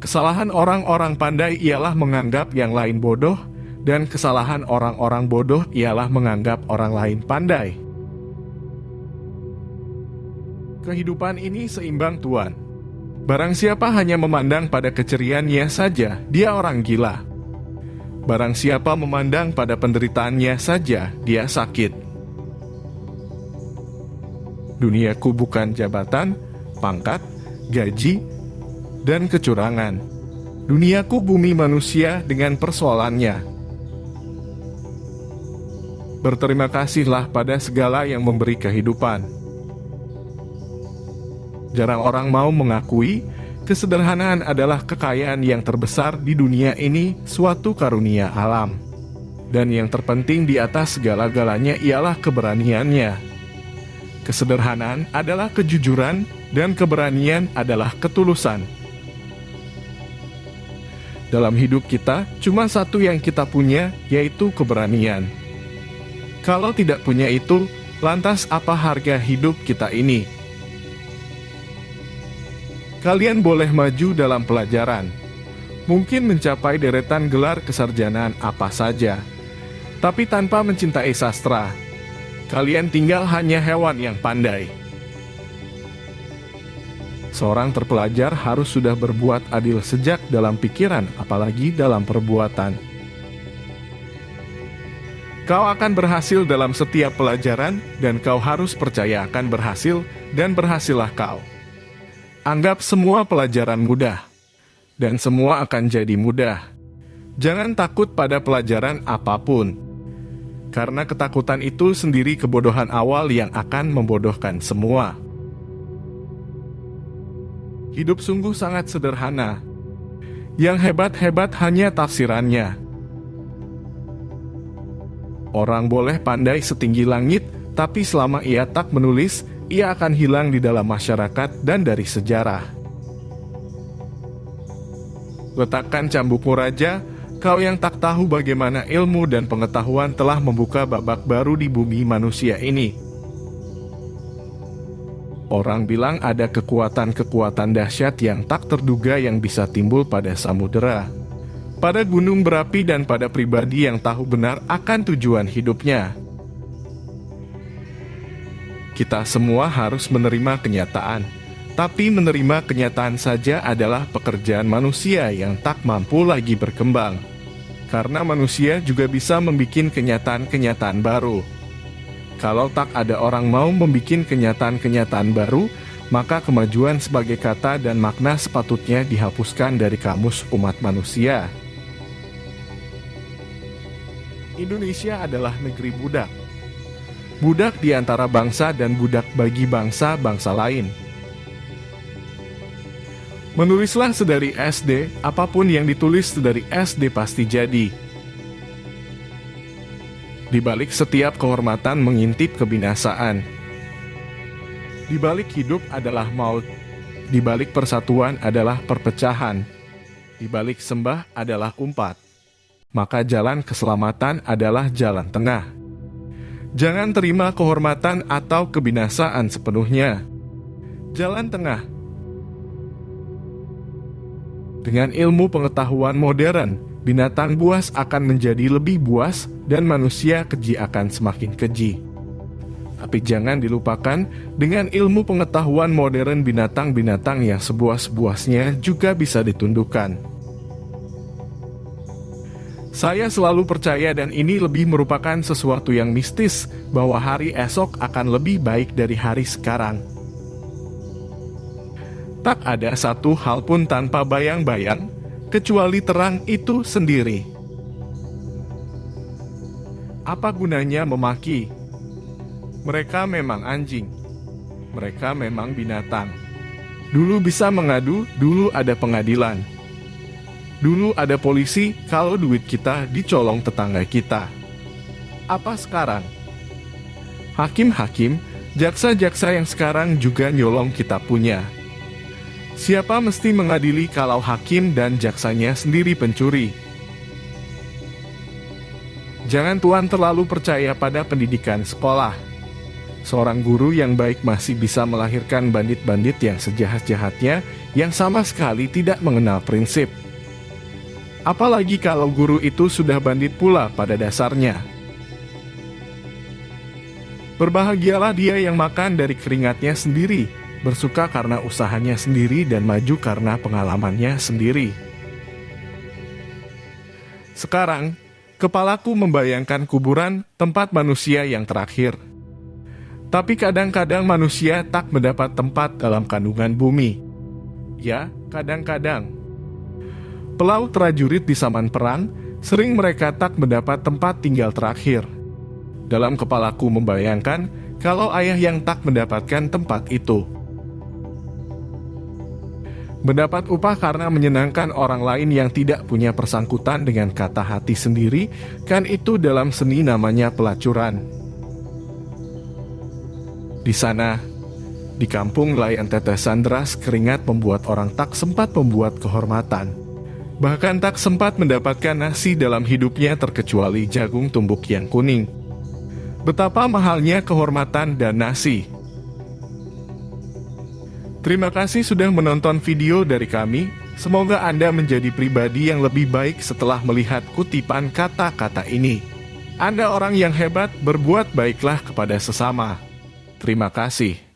Kesalahan orang-orang pandai ialah menganggap yang lain bodoh, dan kesalahan orang-orang bodoh ialah menganggap orang lain pandai. Kehidupan ini seimbang, Tuan. Barang siapa hanya memandang pada keceriaannya saja, dia orang gila. Barang siapa memandang pada penderitaannya saja, dia sakit. Duniaku bukan jabatan, pangkat, gaji, dan kecurangan. Duniaku bumi manusia dengan persoalannya. Berterima kasihlah pada segala yang memberi kehidupan. Jarang orang mau mengakui kesederhanaan adalah kekayaan yang terbesar di dunia ini, suatu karunia alam. Dan yang terpenting di atas segala-galanya ialah keberaniannya. Kesederhanaan adalah kejujuran, dan keberanian adalah ketulusan. Dalam hidup kita, cuma satu yang kita punya, yaitu keberanian. Kalau tidak punya itu, lantas apa harga hidup kita ini? Kalian boleh maju dalam pelajaran, mungkin mencapai deretan gelar kesarjanaan apa saja, tapi tanpa mencintai sastra, kalian tinggal hanya hewan yang pandai. Seorang terpelajar harus sudah berbuat adil sejak dalam pikiran, apalagi dalam perbuatan. Kau akan berhasil dalam setiap pelajaran, dan kau harus percaya akan berhasil, dan berhasillah kau. Anggap semua pelajaran mudah, dan semua akan jadi mudah. Jangan takut pada pelajaran apapun, karena ketakutan itu sendiri kebodohan awal yang akan membodohkan semua. Hidup sungguh sangat sederhana. Yang hebat-hebat hanya tafsirannya. Orang boleh pandai setinggi langit, tapi selama ia tak menulis, ia akan hilang di dalam masyarakat dan dari sejarah. Letakkan cambukmu, Raja, kau yang tak tahu bagaimana ilmu dan pengetahuan telah membuka babak baru di bumi manusia ini. Orang bilang ada kekuatan-kekuatan dahsyat yang tak terduga yang bisa timbul pada samudera, pada gunung berapi, dan pada pribadi yang tahu benar akan tujuan hidupnya. Kita semua harus menerima kenyataan, tapi menerima kenyataan saja adalah pekerjaan manusia yang tak mampu lagi berkembang. Karena manusia juga bisa membuat kenyataan-kenyataan baru. Kalau tak ada orang mau membuat kenyataan-kenyataan baru, maka kemajuan sebagai kata dan makna sepatutnya dihapuskan dari kamus umat manusia. Indonesia adalah negeri budak. Budak di antara bangsa dan budak bagi bangsa-bangsa lain. Menulislah sedari SD, apapun yang ditulis sedari SD pasti jadi. Di balik setiap kehormatan mengintip kebinasaan. Di balik hidup adalah maut. Di balik persatuan adalah perpecahan. Di balik sembah adalah umpat. Maka jalan keselamatan adalah jalan tengah. Jangan terima kehormatan atau kebinasaan sepenuhnya. Jalan tengah. Dengan ilmu pengetahuan modern, binatang buas akan menjadi lebih buas, dan manusia keji akan semakin keji. Tapi jangan dilupakan, dengan ilmu pengetahuan modern binatang-binatang yang sebuas-buasnya juga bisa ditundukkan. Saya selalu percaya, dan ini lebih merupakan sesuatu yang mistis, bahwa hari esok akan lebih baik dari hari sekarang. Tak ada satu hal pun tanpa bayang-bayang, kecuali terang itu sendiri. Apa gunanya memaki? Mereka memang anjing. Mereka memang binatang. Dulu bisa mengadu, dulu ada pengadilan. Dulu ada polisi kalau duit kita dicolong tetangga kita. Apa sekarang? Hakim-hakim, jaksa-jaksa yang sekarang juga nyolong kita punya. Siapa mesti mengadili kalau hakim dan jaksanya sendiri pencuri? Jangan Tuan terlalu percaya pada pendidikan sekolah. Seorang guru yang baik masih bisa melahirkan bandit-bandit yang sejahat-jahatnya, yang sama sekali tidak mengenal prinsip. Apalagi kalau guru itu sudah bandit pula pada dasarnya. Berbahagialah dia yang makan dari keringatnya sendiri, bersuka karena usahanya sendiri, dan maju karena pengalamannya sendiri. Sekarang, kepalaku membayangkan kuburan, tempat manusia yang terakhir. Tapi kadang-kadang manusia tak mendapat tempat dalam kandungan bumi. Ya, kadang-kadang. Pelaut prajurit di zaman perang, sering mereka tak mendapat tempat tinggal terakhir. Dalam kepalaku membayangkan kalau ayah yang tak mendapatkan tempat itu. Mendapat upah karena menyenangkan orang lain yang tidak punya persangkutan dengan kata hati sendiri, kan itu dalam seni namanya pelacuran. Di sana, di kampung nelayan tetesan deras keringat membuat orang tak sempat membuat kehormatan. Bahkan tak sempat mendapatkan nasi dalam hidupnya terkecuali jagung tumbuk yang kuning. Betapa mahalnya kehormatan dan nasi. Terima kasih sudah menonton video dari kami. Semoga Anda menjadi pribadi yang lebih baik setelah melihat kutipan kata-kata ini. Anda orang yang hebat, berbuat baiklah kepada sesama. Terima kasih.